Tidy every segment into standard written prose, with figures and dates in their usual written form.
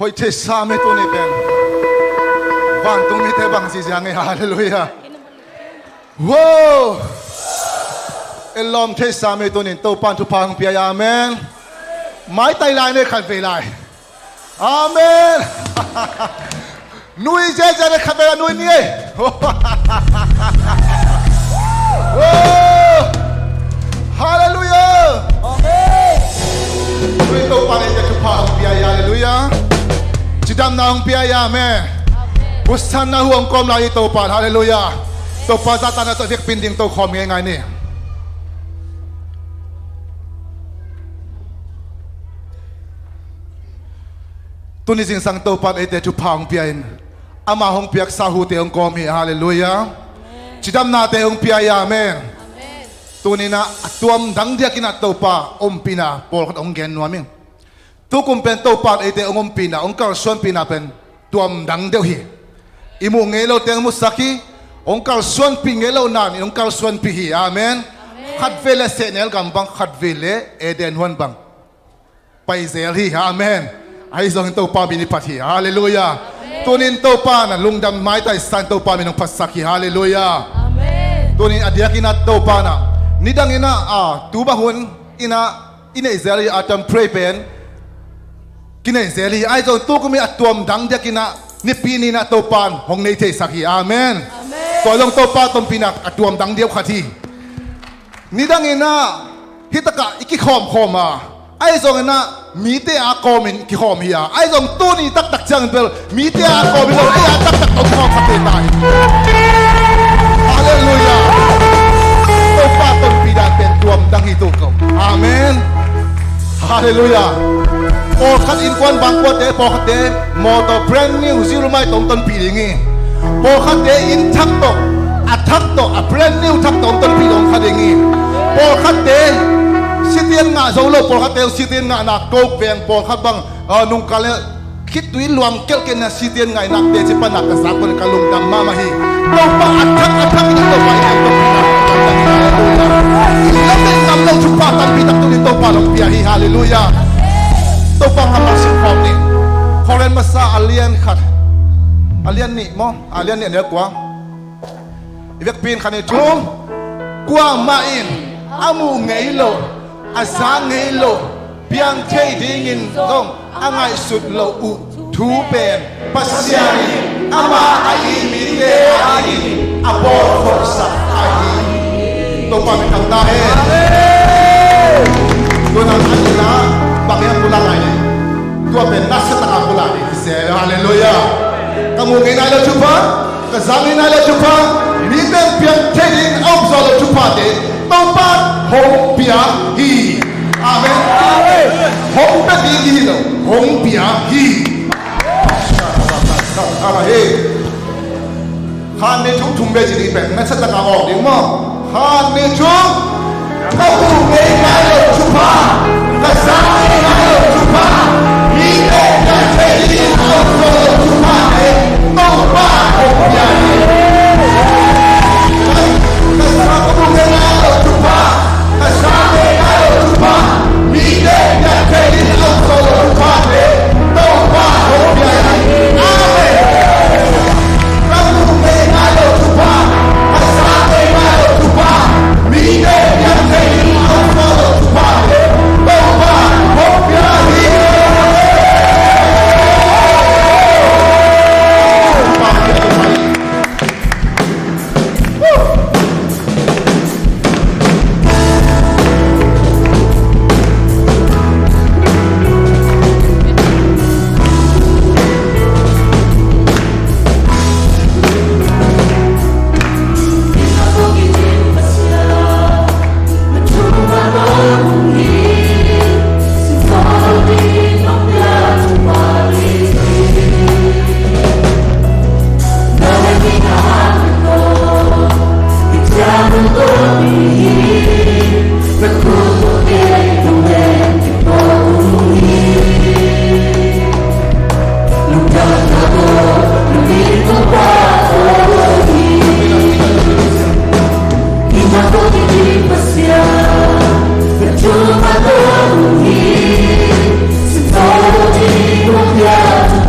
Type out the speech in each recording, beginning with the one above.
hoi che sa me to ne ben van tung mi te bang si jang hallelujah wow elom che sa me to ne to pan tu pang pia amen mai tai lai ne khat ve lai amen nui je je ne khat ve nui ni wow hallelujah amen nui to pan ne tu pang pia hallelujah Jidam na hong pia amen Busan na huwag kom lang ito pa. Hallelujah. Ito pa sa tanah ito. Dik pinding ito kom ngay ni. Tunising sang ito pa ito chupa hong piyain. Ama hong piyak sa hute hong kom. Hallelujah. Jidam na ito hong pia amen. Tunina atuam dang dia kinat ito pa. Pina. Polkat hong genuaming. Tukumpen ito pa ito hong pina. Hong karsuan pinapen. Tuam dang dia hi. Imu ngelo teng musaki ongkal suan pingelo nan ongkal suan pihi amen khat vele senel gambang khat vele eden hon bang paizel hi amen ai zong to pa bini pathi hallelujah tunin to pa na lungdam mai tai san to pa minong pasaki hallelujah amen tunin adiakinat to pa na nidang ina tuba hun ina izeli atam pray pen kina izeli ai zong tu kumi atuam dang diakina ni pini na topan hong nei te saki amen tolong topa tom pinak atuam dang diau khati ni dang ina hitaka iki khom khoma ai zong na mi te a komin ki khom hiya ai zong tu ni tak tak chang bel mi te a komin lo ai tak tak tom khom khate tai hallelujah topa tom pinak pen tuam dang itu ko amen hallelujah Por khat in kwan bang ko te por khat te motor brand new zero mai tong ton pilingi por khat te in thak to a brand new thak tong ton pilong khadengi por khat te sitien nga zolo por khat te sitien nga na ko veng por khat bang nung kale khit tui luang kel ken na sitien ngai nak te che panak ka sa kon kalung dam mama hi lo pa athak ni to pai to lamen nam lo chupa tan pi tak tu ni to pa lo pia hi hallelujah to pang hamasing form ni koren masa alien khat alien ni mo alien ni ne kwa ivek pin khane chu kwa main amu ngeilo asa ngeilo piang thei ding in dong angai sut lo u thu pen pasyani ama ai mi te ai apor forsa ai to pa mi kanta he to na anila bakyan pula lagi tua benas setengah pula ni haleluya kamu ngina lo chupa kazamina lo chupa miten pian tedin obzo lo chupa de tempat hong pia hi amen hong pe di lo hong pia hi ala he khan ne chu thumbe ji ni pe na setengah ok ding mo khan ne chu kamu ngina lo chupa kazamina lo chupa miten pian tedin obzo lo chupa de tempat hong pia hi Cuma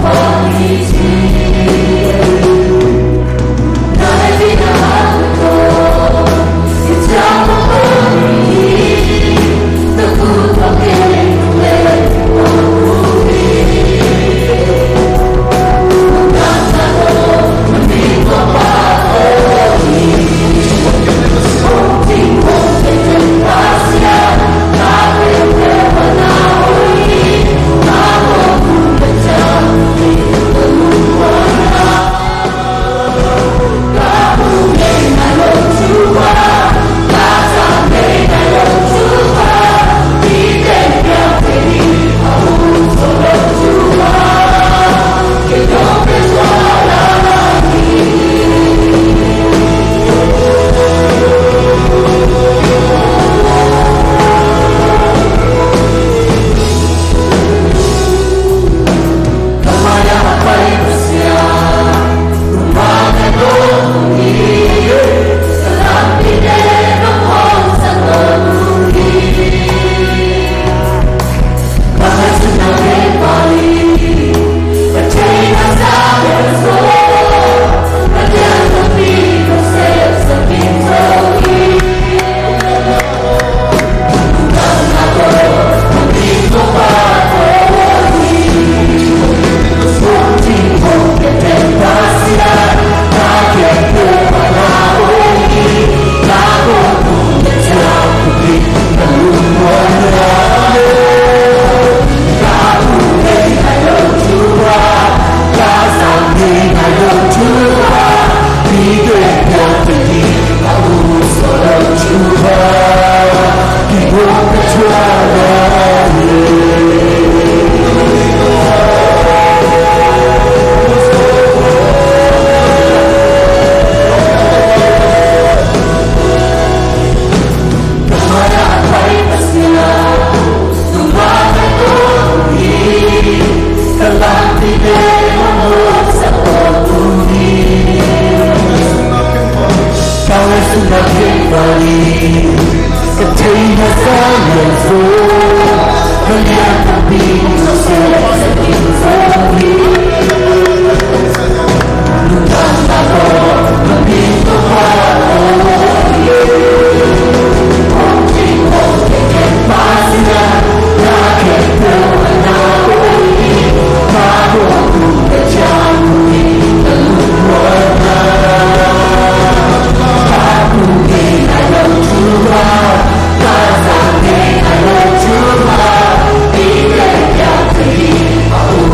Aku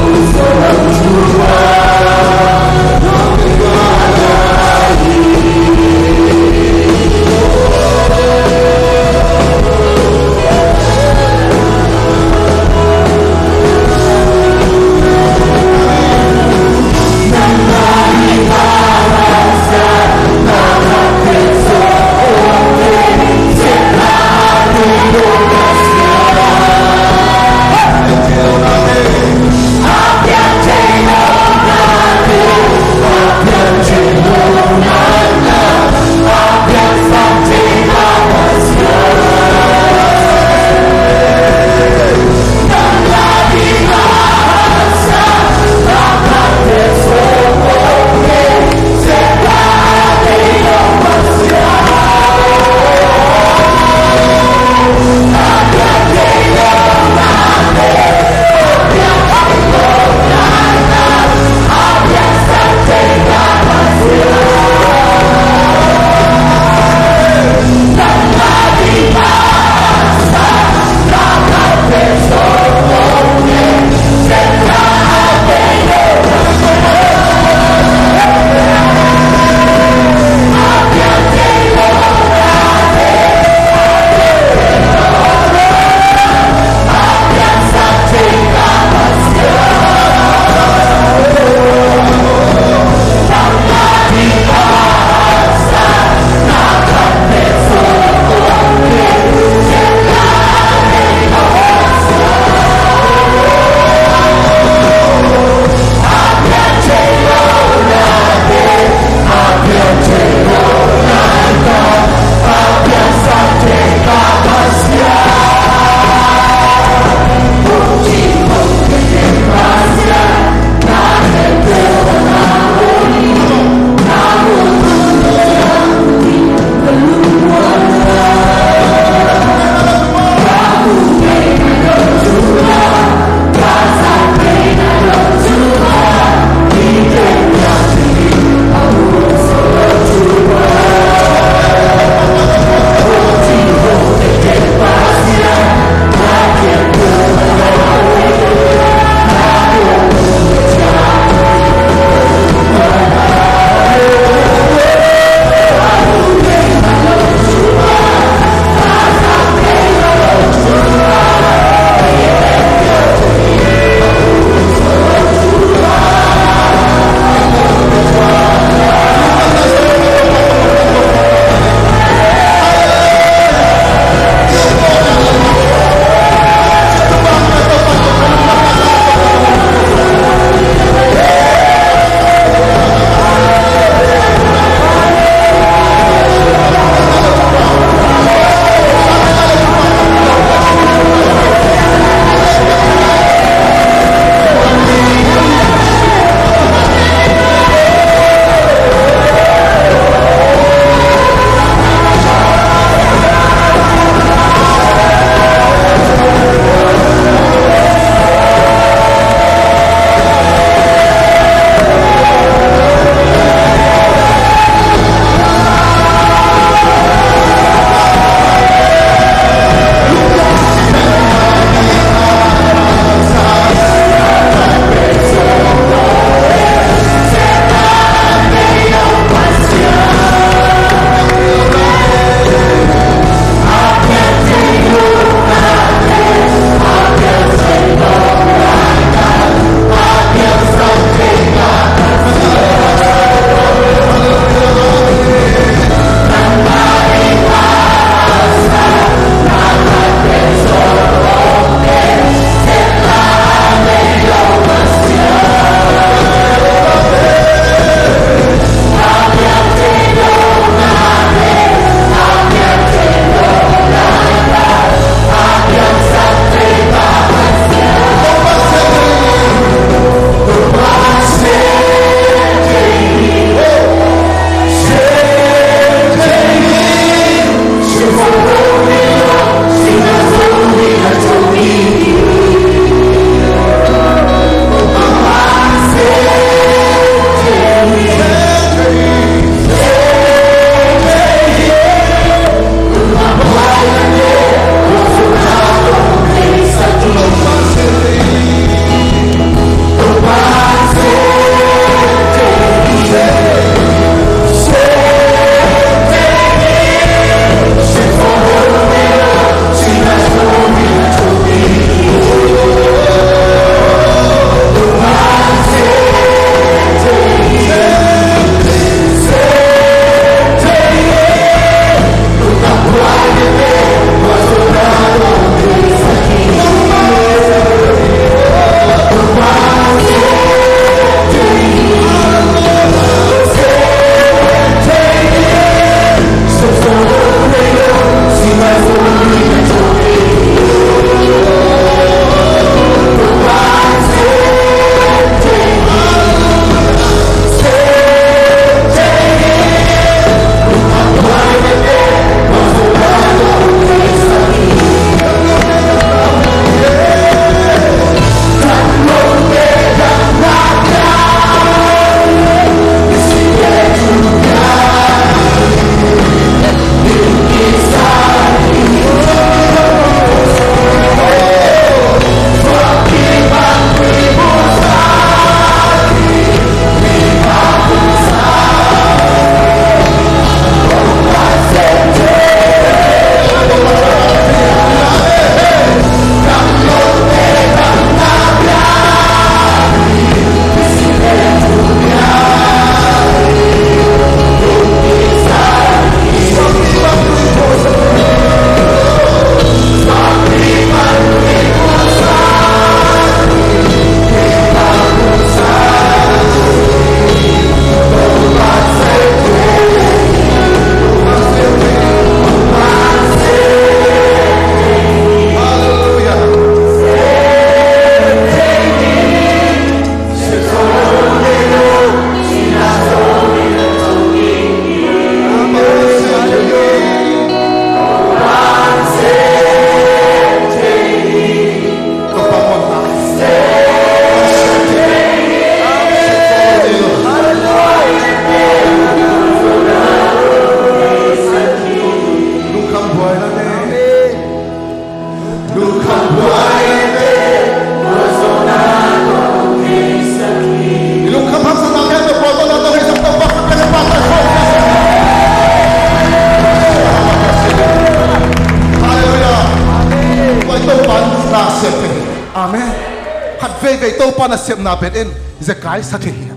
vei vei to pa na sem na bet in zekai sa the hi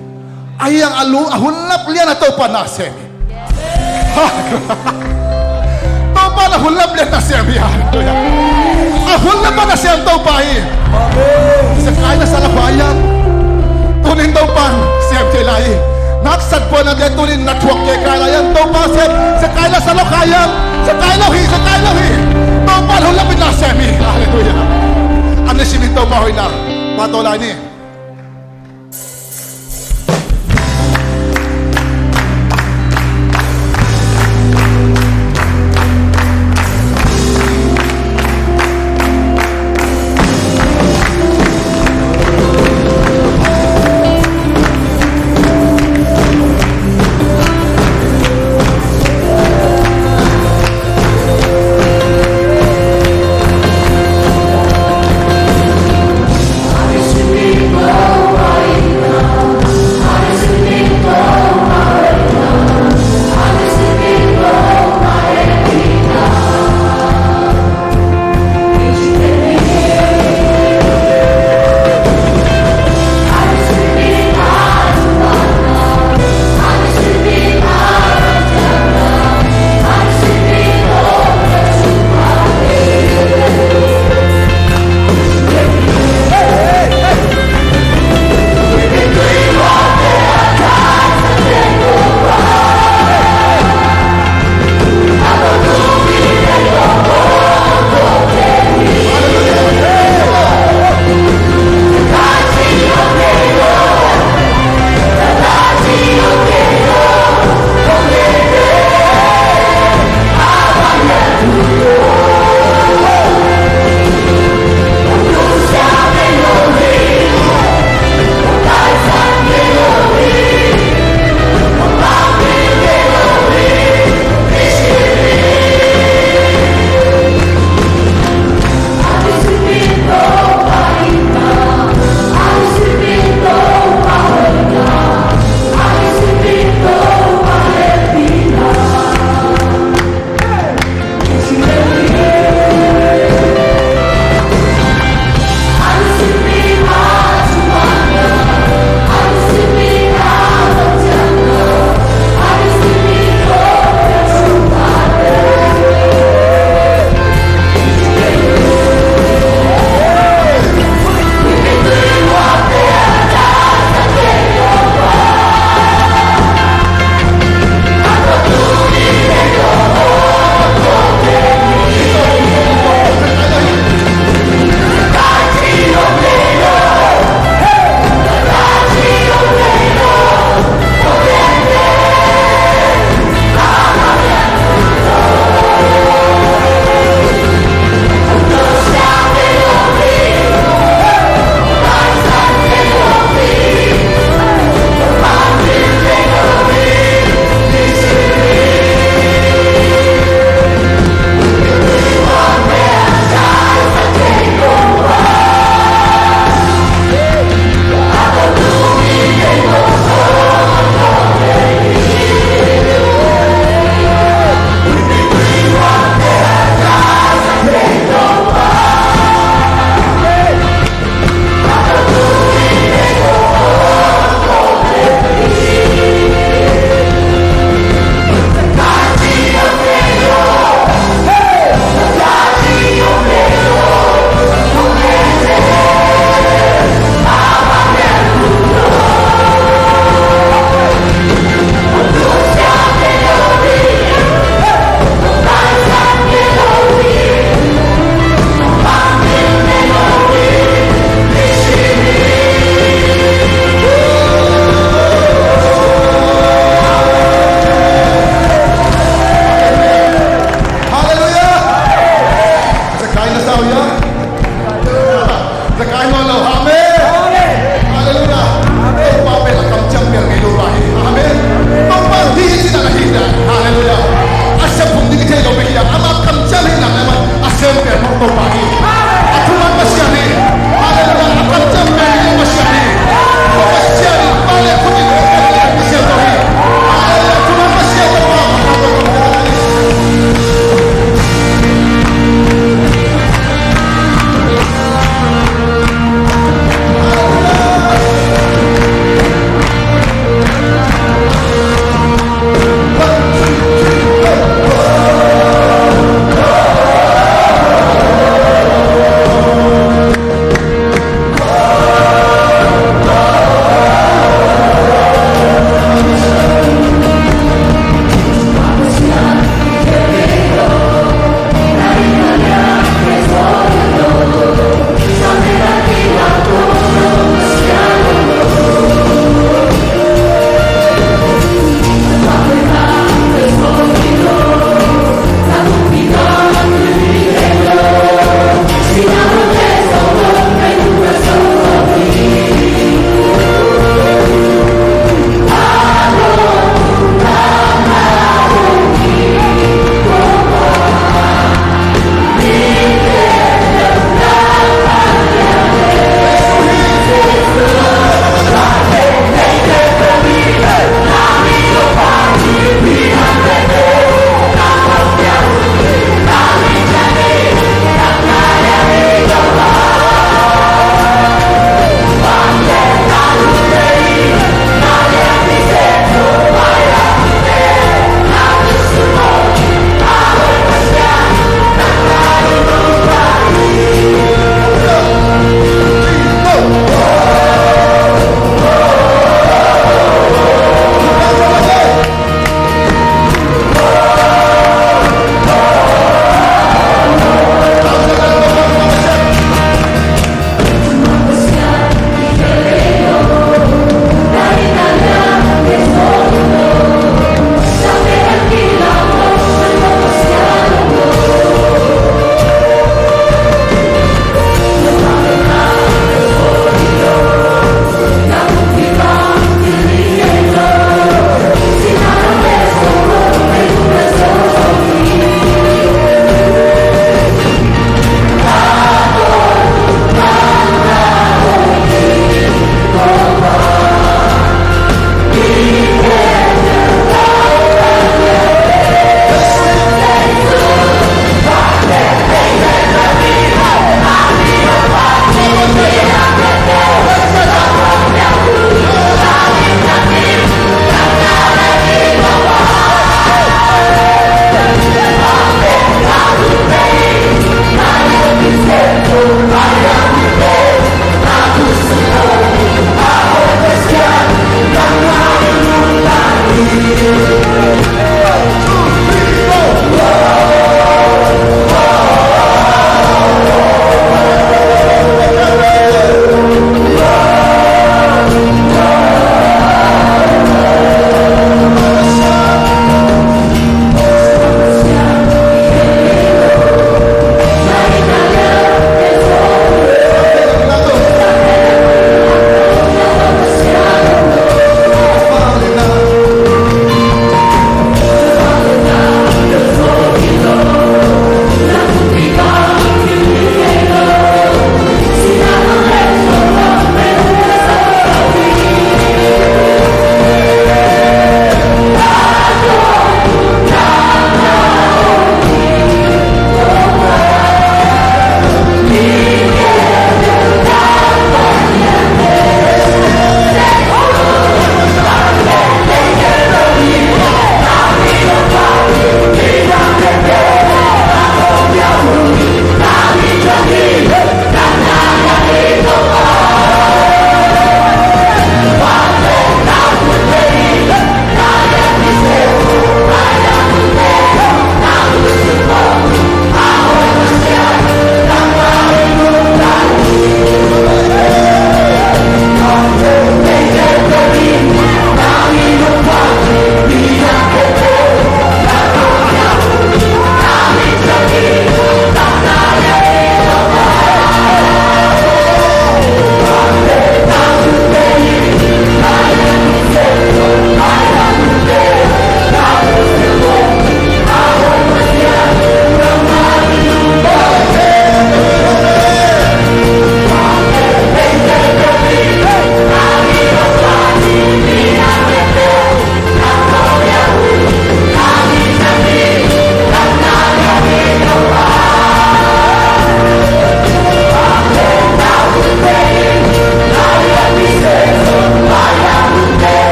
ayang alu ahun lap lian to pa na sem to pa na hun lap lian na sem ya ahun lap na sem to pa hi zekai na sa labayang tunin to pa sem te lai naksat po na de tunin na thuak ke kala yang to pa sem zekai na sa lokayang zekai lo hi to pa hun lap na sem hi hallelujah ano siminto pa hoy na patolay ni Espírito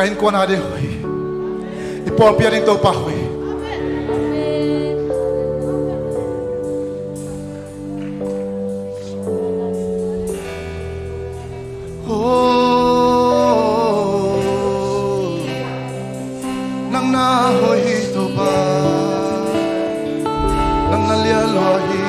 kain ko na din hoy. Ipopia din to pa hoy. Nang nahoy ito ba nang nalialohi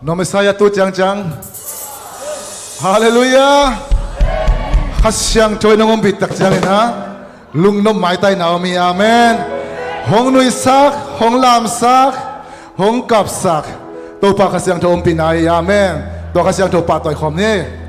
Nama saya tu Cang. Haleluya. Hasyang choy nongom bitak jangin ha. Lung nom mai tai Naomi amen. Hong nui sak, hong lam sak, hong kap sak. To pa hasyang to pinai amen. To hasyang to patoy khom ni.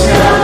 Shout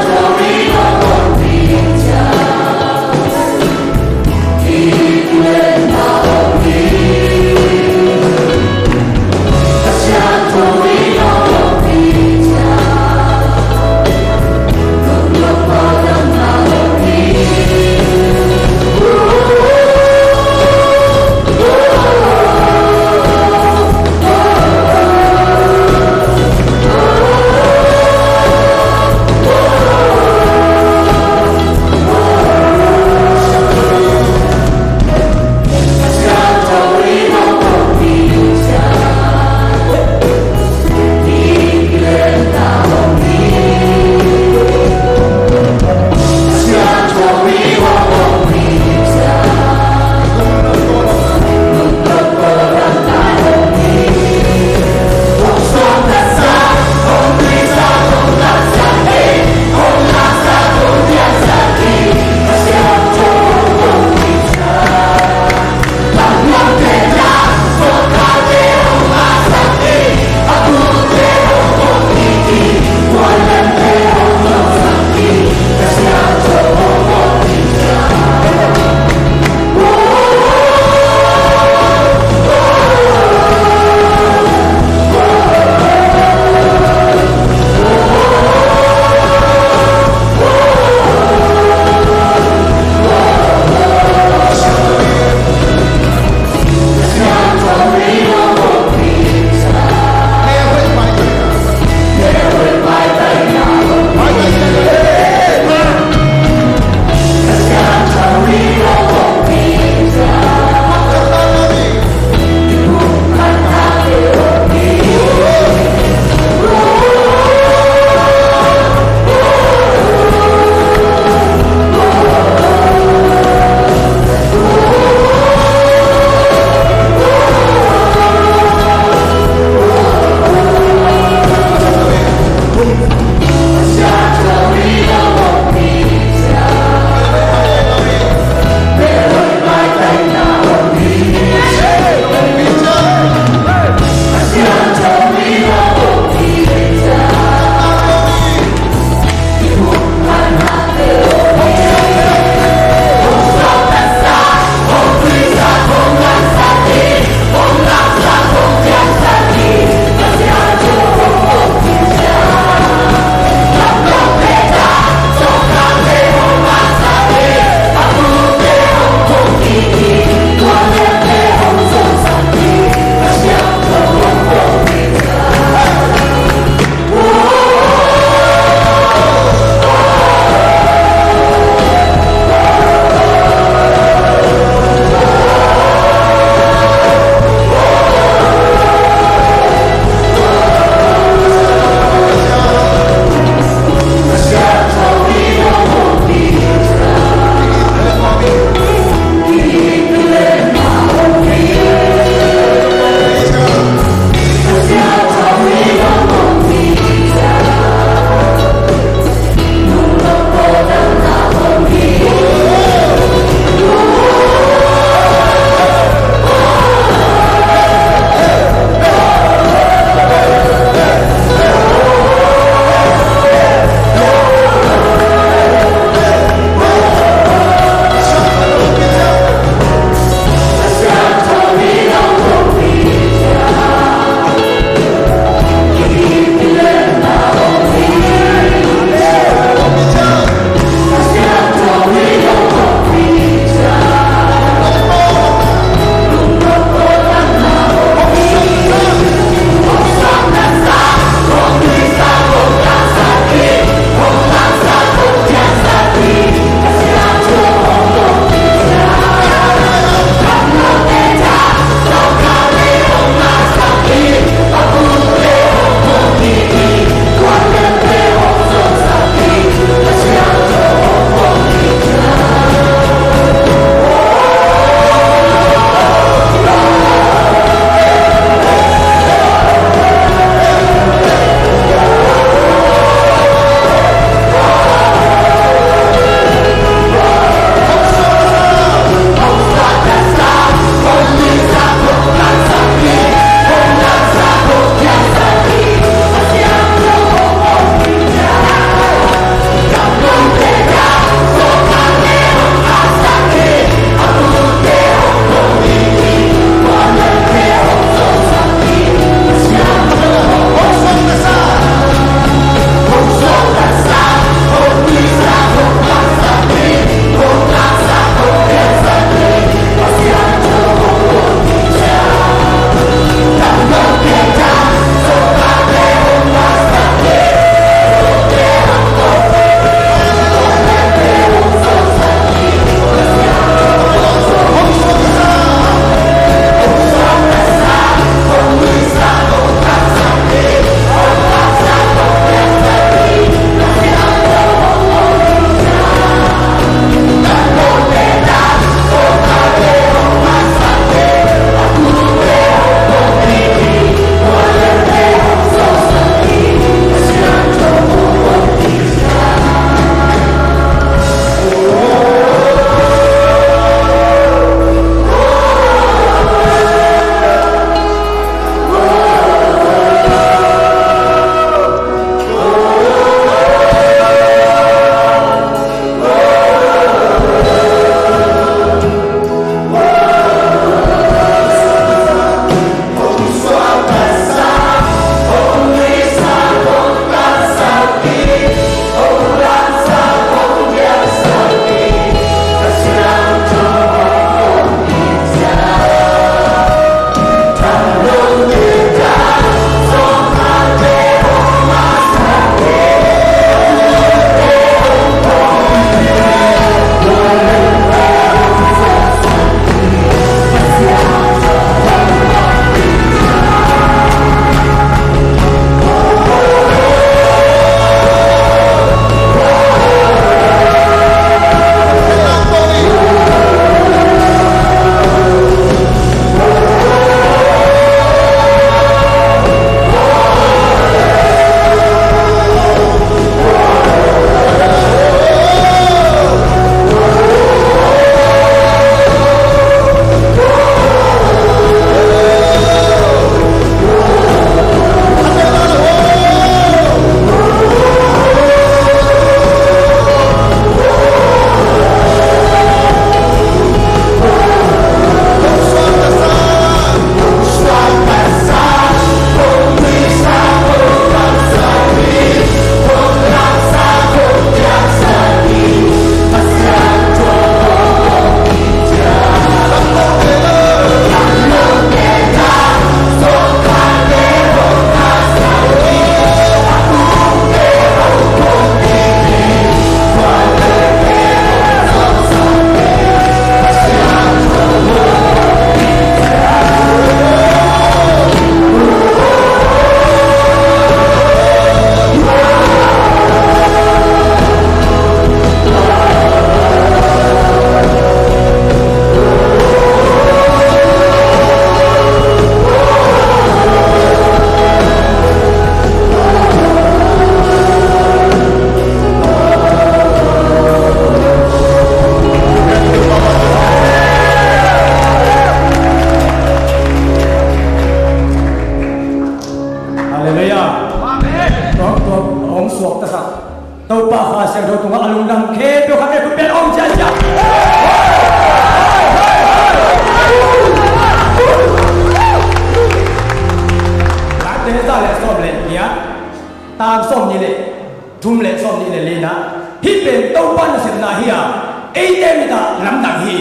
lâm đằng hi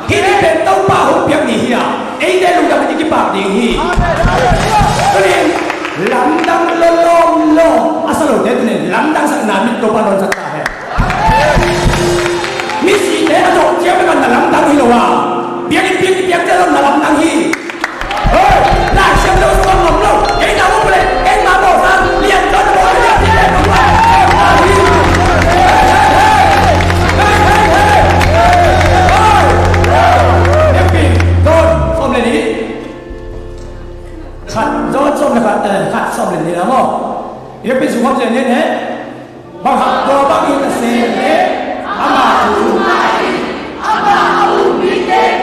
hi đi bên tàu ba hộp biếng đi hi à ấy đây lúc đằng cái bạc đi hi cái này lâm đằng lom asal lo dia tu ni lâm đằng sang nami tàu ba lon sang ta hai misi dia ada siapa kan lâm đằng hi lo wa biếng dia lâm đằng hi là xem đâu có ngầm đâu cái nào cũng lên cái mà bỏ ra liền cho nó bỏ ra thì không phải em kì rồi xong lên đi khát rồi xong là khát xong lên đi lắm không em bị xuống gì nên thế bằng hạt đồ bằng như là xe đấy ama thủ ama thủ đi đến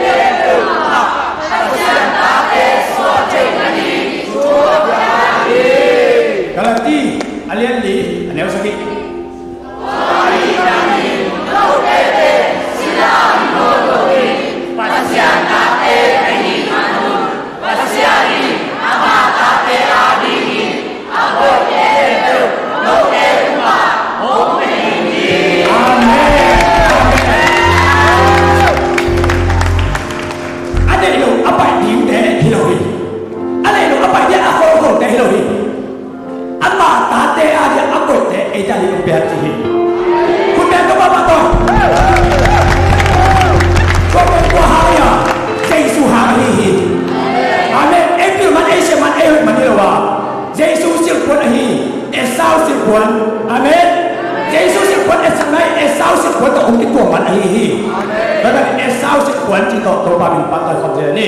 Galati, alian li, anel sakit. Wali kami, kau tete, silam bodohi, pasian ate ini manu, pasiani, ama ate adihi, aku tete, no terima, ini. Amin. Ada itu apa yang dia hilohi? Ada itu apa yang aku dia hilohi? Ama tate aja aku teh jadi biar sih. Kuda tu apa tu? Kau berkuahaya, Yesus hari. Amin. Itu mana Yesus mana lewa. Yesus sirpun ahi, Esau sirpun. Amin. Yesus sirpun Esau sirpun tu orang itu mana ahi. Bahkan Esau sirpun itu tu paling patut kau jadi.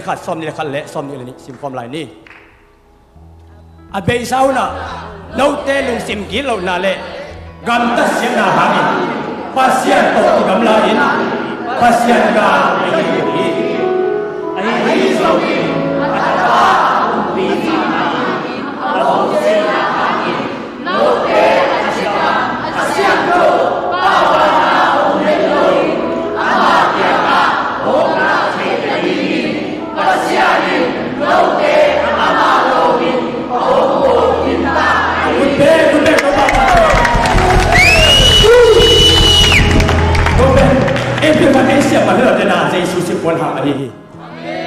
ขัดซ่อมนี่ขัดเละซ่อมนี่เลยนี่ซิมฟอมลายนี่อาเบย์เศร้านะเราเตลุงซิมกินเรานาเละกำตัดเสียงนาหางภาษาตกกำลาอินภาษากาไอ้ยี่ไอ้ยี่สาวอัตตาปีนีเราเสียนาหางเราเตอาเซียนโตปาวนาอุเมโลอามาเตียกาโอนาเทตีภาษาลิเราเตอามาโลบินโอโมกินตาคุณเบคุณเบก็มาเอ็มพิมันเอเชียมาเลือดนะเจสุสิควรหาอะไร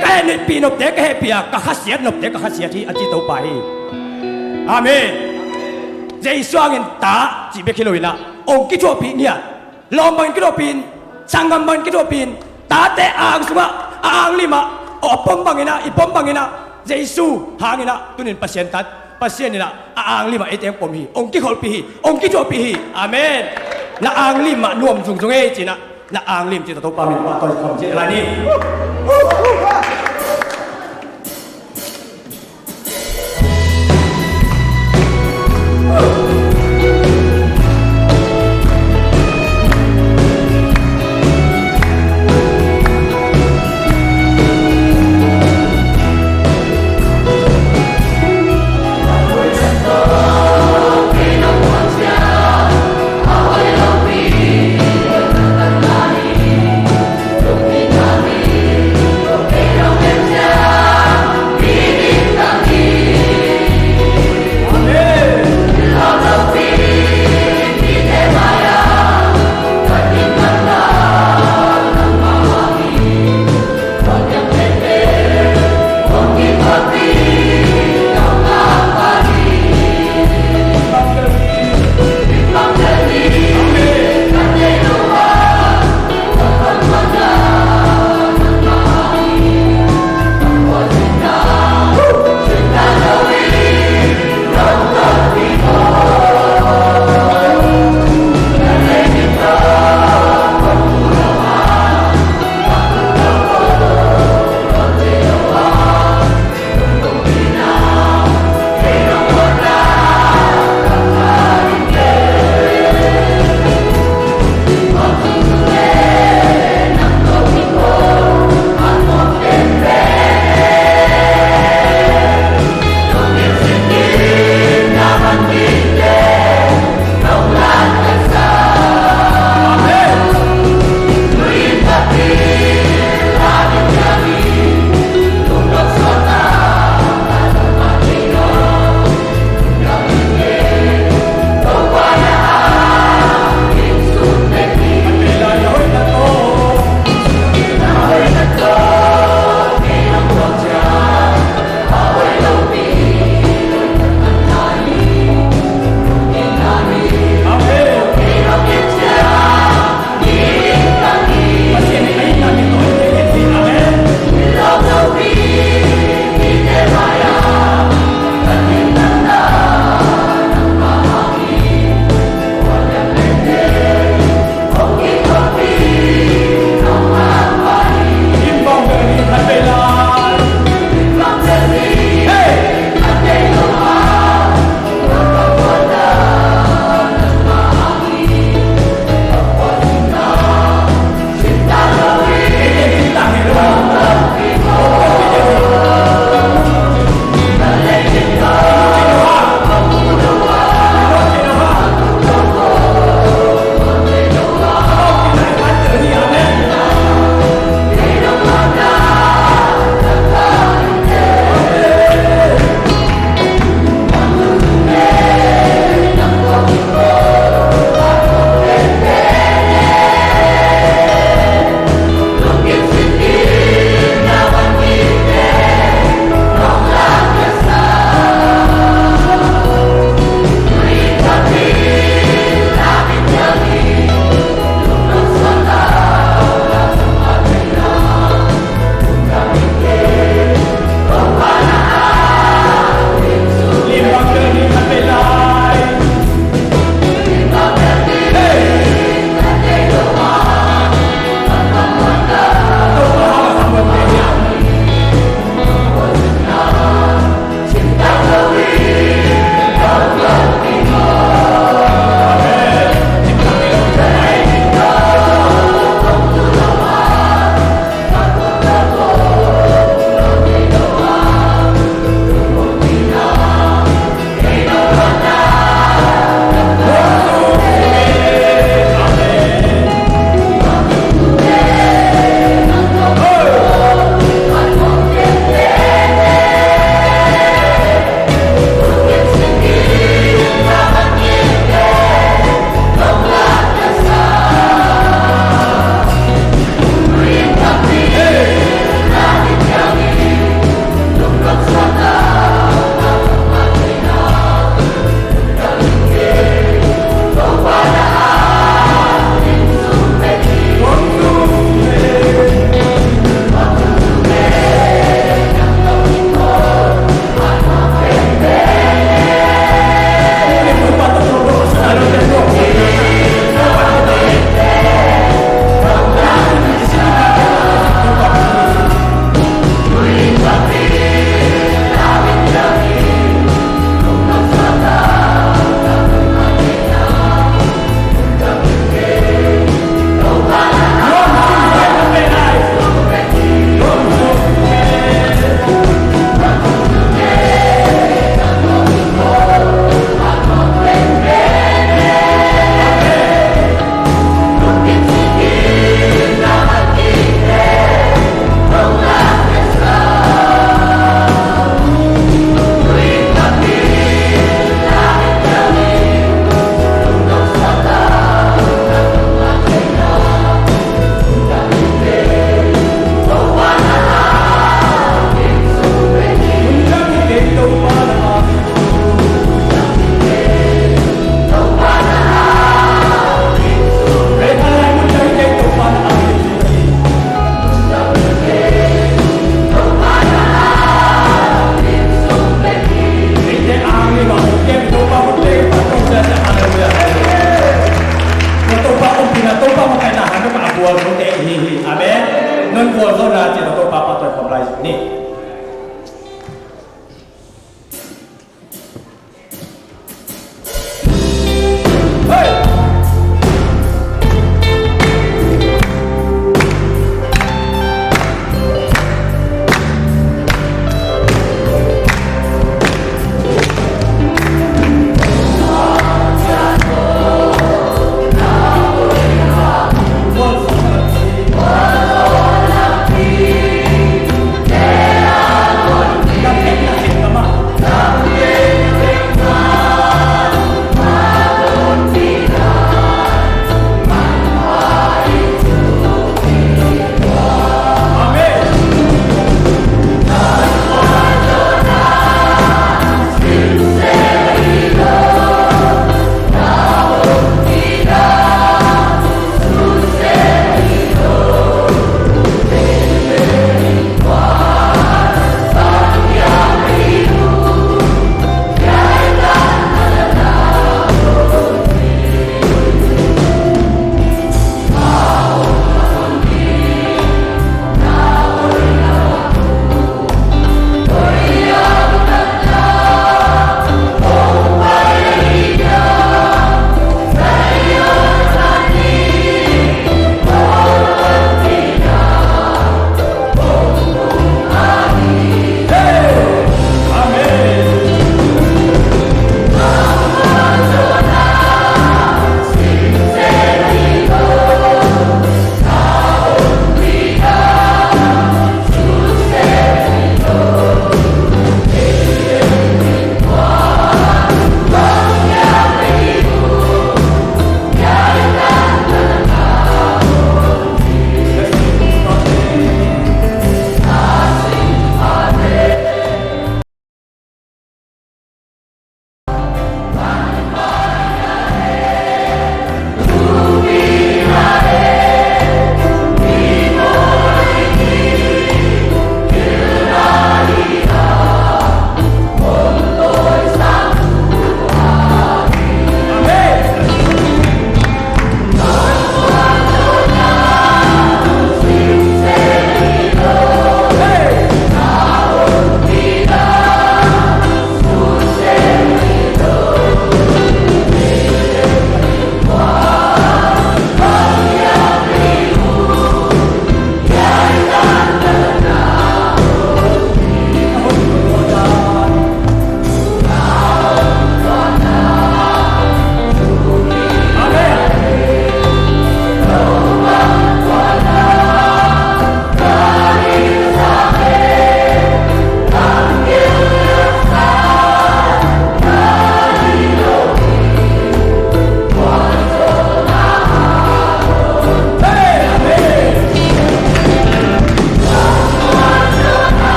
แค่ในปีนบเด็กแค่ปีกขัดเสียนบเด็กขัดเสียที่อจิตเอาไปอาเมนเจสุอังตาจีเบคิโลอินะองค์กิจวัตรปีเนี่ยลอมบันกิจวัตรปีนสังกัมบันกิจวัตรปีนตาเตอ่างสุมาอ่างลิมาอปมบังอินะอีปมบังอินะเจสุหางอินะตุนินปัสเซียนตัดปัสเซียนนี่นะอ่างลิมาเอเตมปมฮีองค์กิจวัตรปีฮีองค์กิจวัตรปีฮีอาเมนละอ่างลิมารวมจุงเอจีนะna ang lim kita topa min pa to kom je lani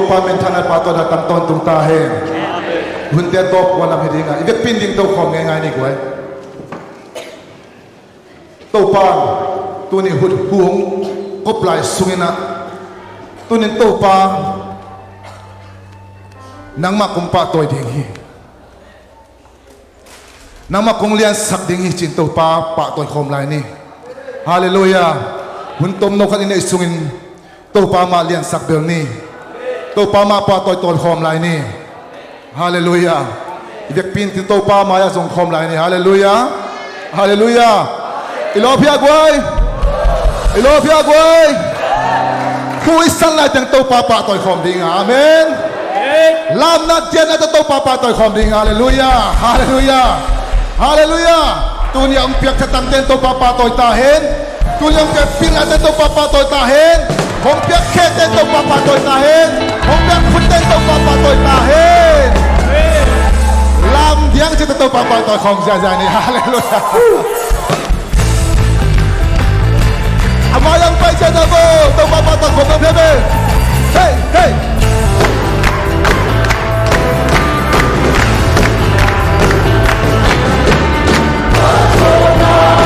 pa mentana pa to datang ton tung tahen hunte top wala midinga ibek pinding to khom ngai ni kwai to pa tu ni hut huong koplai sungina tu ni to pa nang ma kumpa toy ding hi nang ma kong lian sak ding hi chin to pa toy khom lai ni hallelujah hun tom no kan ina sungin to pa ma lian sak bel ni to pa ma pa toy khom lai ni hallelujah ibek pin ti to pa ma ya song khom lai ni hallelujah hallelujah ilo pia gwai who is san lai tang to pa toy khom ding amen lam na jen na to pa toy khom ding hallelujah hallelujah hallelujah tu ni ang piak sa tang ten to pa toy tahen tu ni ang ping at to pa toy tahen hong piak khet ten to pa toy tahen hong piak khut ten to pa toy tahen lam diang chi to pa toy khom ja ni hallelujah amayang pai cha na bo to pa toy khom na bebe hey hey Hallelujah.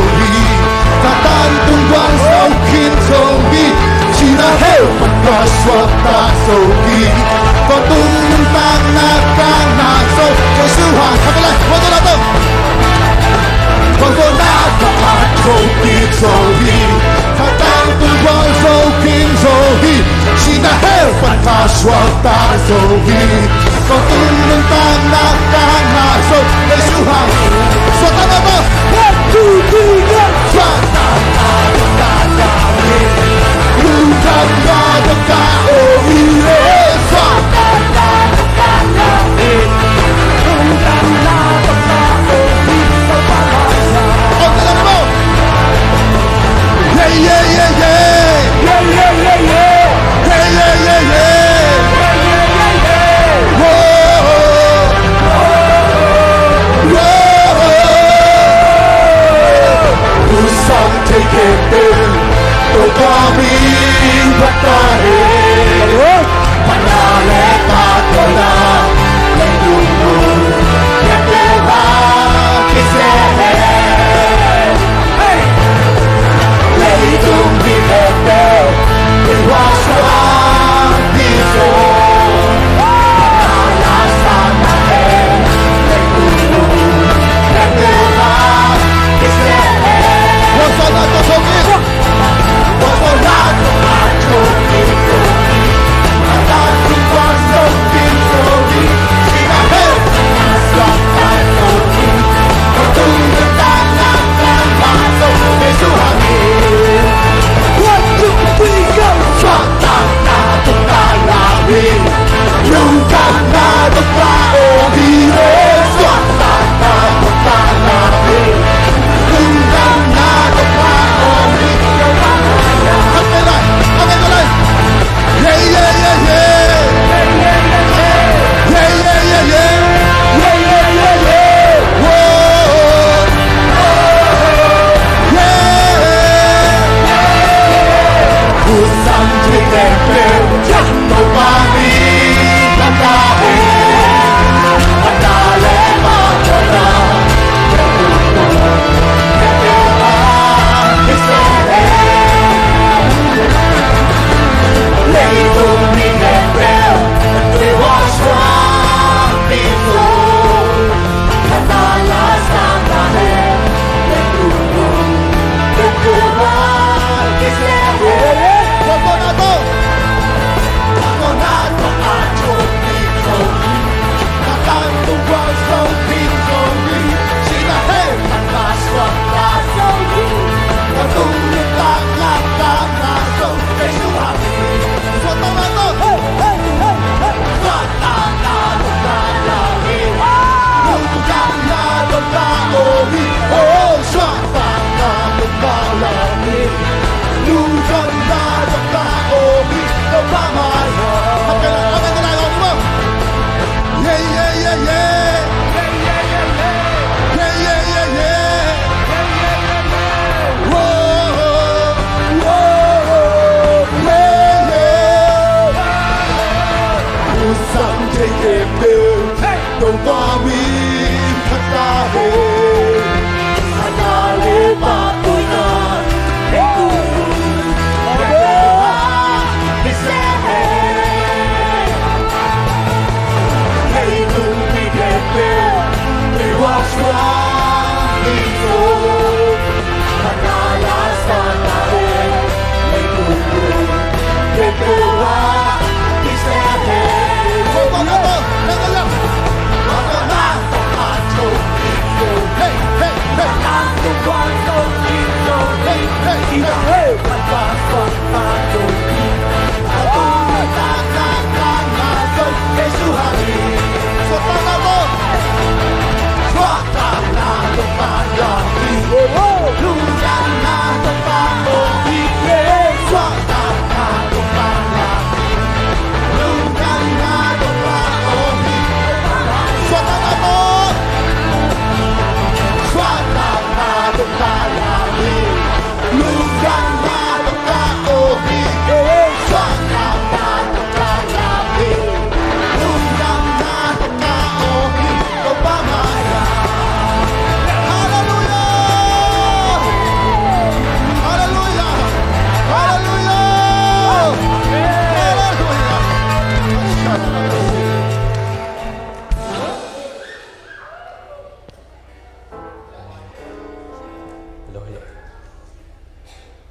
hi ta tan tung quang sau khiến sâu hi chỉ là heo mặt cỏ suốt ta sâu hi còn tung tăng na càng na sâu cho sư hoàng thắp lên một tôi là tôi còn tôi đã có hạt sâu kia sâu hi ta tan tung quang sau khiến sâu hi chỉ là heo mặt cỏ suốt ta sâu hi còn tung tăng na càng na sâu cho sư hoàng suốt ta là tôi 1, 2, 3, go! Suốt ta là tôi Bukan ada kau ini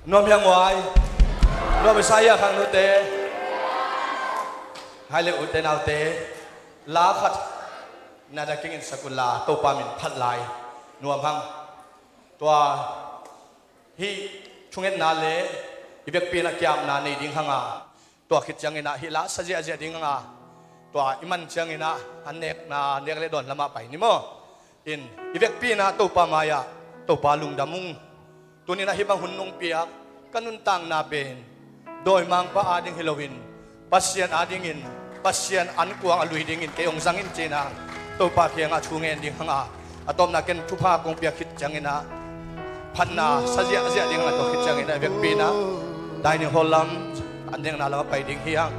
Nom yang wai, nom saya kang nute, hai le ute naute, la khat, nada kingin sakula, topa min phat lai, nuam hang, tua hi chunget na le, ibek pina kiam na nei ding hanga, tua khit chang ina hi la saja aja ding hanga, tua iman chang ina anek na nek le don lama pai ni mo, in ibek pina topa maya, topa lung damung. Tunin na hibang hunong piyak, kanuntang naben, doy mang pa ading hilawin, pasyan adingin, pasyan ankuang aluy dingin, kayong zangin china, to pa kaya nga chungen ding hanga, atom na ken tupa kong piyak hitjangina, pan na sajya ding nga to hitjangina, ibek pina, dahil holam, anding na lang pay ding hiyang,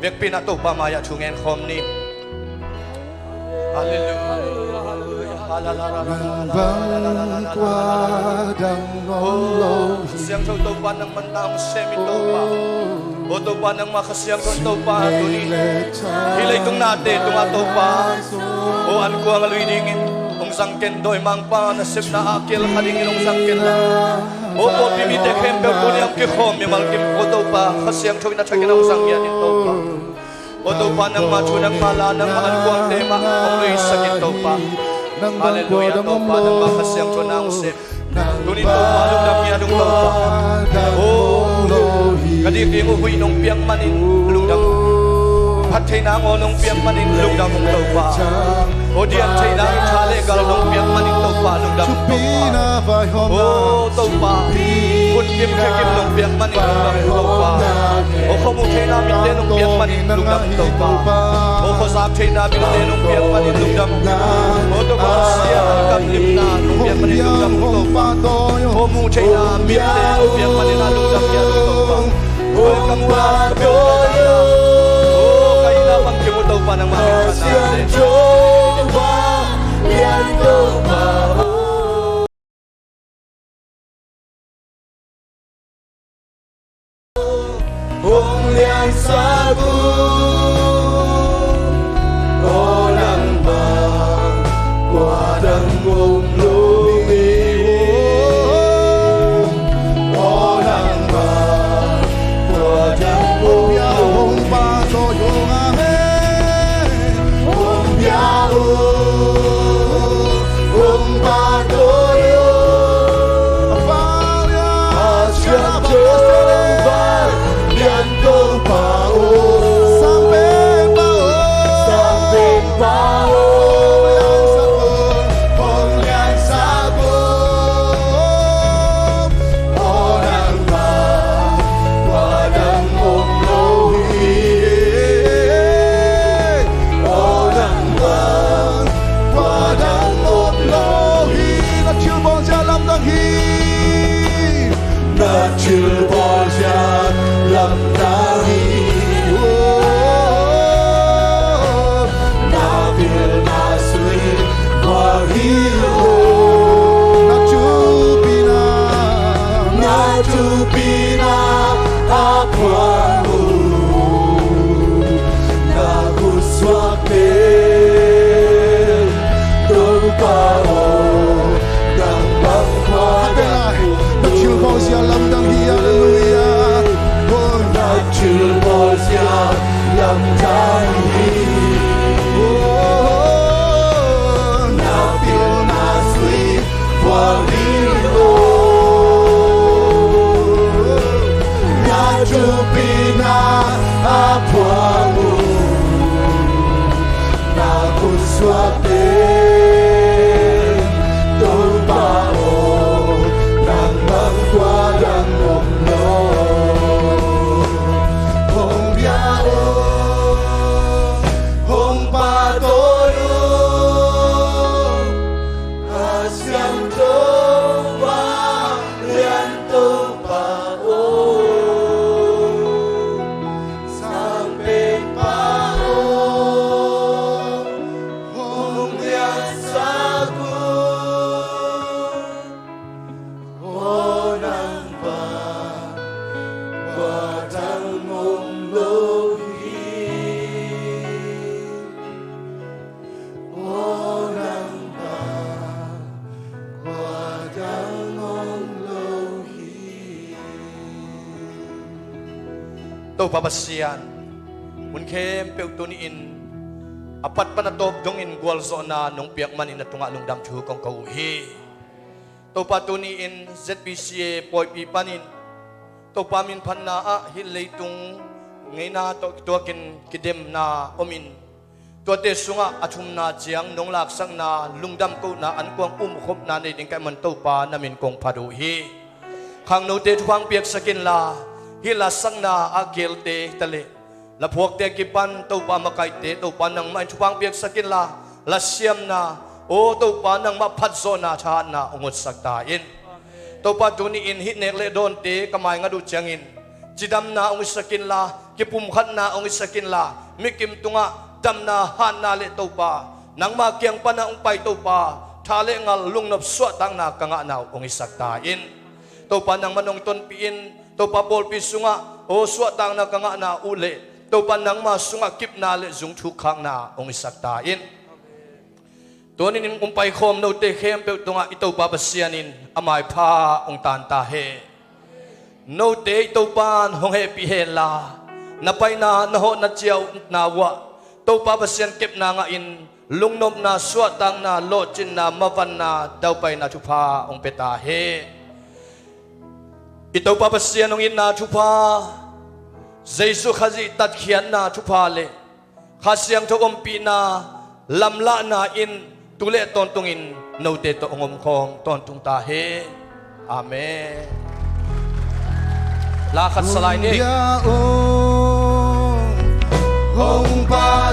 ibek pina to pa maya chungen khomni. Hallelujah, hallelujah, Bang kuadang ngolo siyang taupan ng mantang semi taupa o taupan ng makasiyang taupa hilay itong natin itong ataupa o an ko ang aluidingin ong sangken doy mang pa nasip na akil kadingin ong sangken na o po pimite kempe ko niyang kihom may malkim o taupa kasiyang tawin na tawin ang sangyan yung taupa o taupa ng macho ng mala ng maan ko ang tema ang luis sakit taupa. Hallelujah, taupa ng makasiyang tunang usip. Tunit taupa, lugdam niya nung taupa. Oh, kadiki mo huy nung piyang manin, lugdam. Patay na ngo nung piyang manin, lugdam mong taupa. O diyan chay na chalegal nung piyang manin, taupa, lugdam mong taupa. Oh, taupa. Kun kim kekim nung piyang manin, lugdam mong taupa. O kamu chay namin din nung piyang manin, lugdam mong taupa. O kasap chay namin din nung piyang manin, lugdam mong taupa. O to kasya ang kaplim na nung piyang manin, lugdam mong taupa. O mu chay namin din nung piyang manin, lugdam niya nung taupa. O kamula sa piyang manin. O kayo na pang kimutaw pa ng mga natin. Hong liang sagu Orang bang Kuadang ngong lumiwo Orang bang Kuadang ngong lumiwo Pato yung amin Hong biao Hong pato yung Asyap Bianco pao Sampai pao Pengliang sabun Orang bang Wadang om lohi Orang bang Wadang om lohi Nachil bong jalam danghi Nachil bong jalam dahi Nabil Nasri Wahiro Najubina Akwamu Naguswakte Tupao Dambang Wadaku Nachil bong jalam danghi Hallelujah Nachil bosya yang jari Nabil Nasri Waliro Najubina Apuamu Naguswate Tupao Nambang Kuadang Omno Hong biao to papasian mun kem pe tuniin apat panatop dongin gwal so na nung piak manin na tunga nung dam chu kong kauhi to patuniin ZBCA poi pi panin to pamin panna a hilay tung ngay na to kin kidem na omin to te sunga atum na jiang nong laksang na lungdam ko na an kuang umukhop na ni ding kay man to pa namin kong paduhi khang no te tuang piak sakin la hila sang na agil te tale la phuak te kipan to pa makai te to pa nang mai tuang piak sakin la siam na o to pa nang maphat zo na tha na ungot saktain to pa tuniin hitnek le don te kamay nga du changin jidam na ong sakin la kipum khat na ong sakin la mikim tunga dam na han na le to pa nang ma kyang pa na ong pai to pa thale ngal lungnop swa tang na kanga na ong saktain to pa nang manong ton piin to pa bol pi sunga o swa tang na kanga na ule to pa nang ma sunga kip na le zung thu khang na ong saktain tonin umpay khom no te khem pe tunga ito babasianin amai pha ong tan ta he no te ito pan hong he pi he la napay na naho na chiao na wa to babasian kep na nga in lungnom na swatang na lochin na mavan na daw pay na chupa ong peta he ito babasian ong in na chupa Jesu khazi tat khian na chupa le khasyang to ompi na lamla na in tule tontungin no te to ongom kong tontung tahe amen lakat salay ni Hong pa